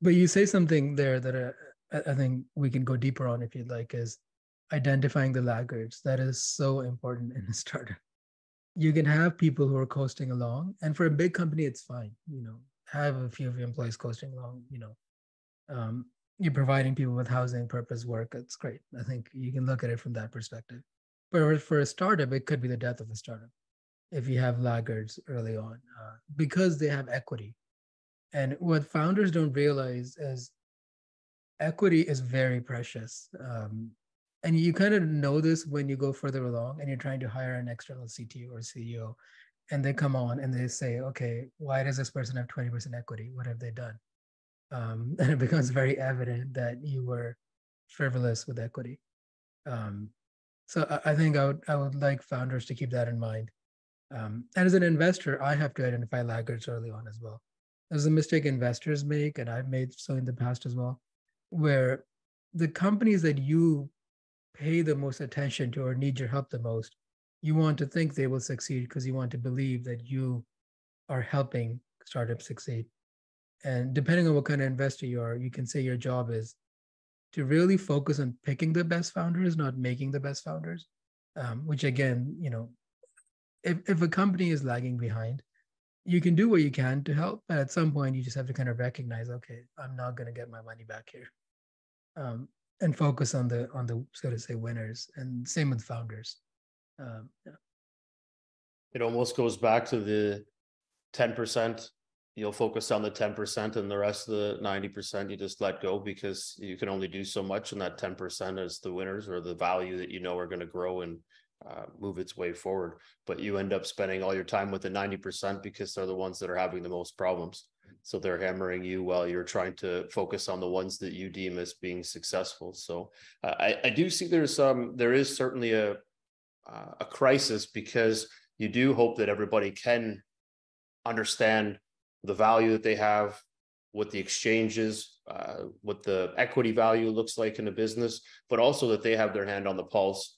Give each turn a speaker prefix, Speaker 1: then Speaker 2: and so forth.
Speaker 1: But you say something there that I think we can go deeper on if you'd like, is identifying the laggards. That is so important in a startup. You can have people who are coasting along, and for a big company, it's fine. Have a few of your employees coasting along. You're providing people with housing, purpose, work. It's great. I think you can look at it from that perspective. But for a startup, it could be the death of a startup if you have laggards early on, because they have equity. And what founders don't realize is equity is very precious. And you kind of know this when you go further along and you're trying to hire an external CTO or CEO, and they come on and they say, okay, why does this person have 20% equity? What have they done? And it becomes very evident that you were frivolous with equity. Um, so I think I would like founders to keep that in mind. And as an investor, I have to identify laggards early on as well. There's a mistake investors make, and I've made so in the past as well, where the companies that you pay the most attention to or need your help the most, you want to think they will succeed because you want to believe that you are helping startups succeed. And depending on what kind of investor you are, you can say your job is to really focus on picking the best founders, not making the best founders. Which again, if a company is lagging behind, you can do what you can to help, but at some point you just have to kind of recognize, okay, I'm not going to get my money back here, and focus on the so to say winners. And same with founders. Yeah.
Speaker 2: It almost goes back to the 10%. You'll focus on the 10% and the rest of the 90% you just let go because you can only do so much, and that 10% is the winners or the value that are going to grow and move its way forward. But you end up spending all your time with the 90% because they're the ones that are having the most problems. So they're hammering you while you're trying to focus on the ones that you deem as being successful. So I do see there is certainly a crisis, because you do hope that everybody can understand the value that they have, what the exchange is, what the equity value looks like in a business, but also that they have their hand on the pulse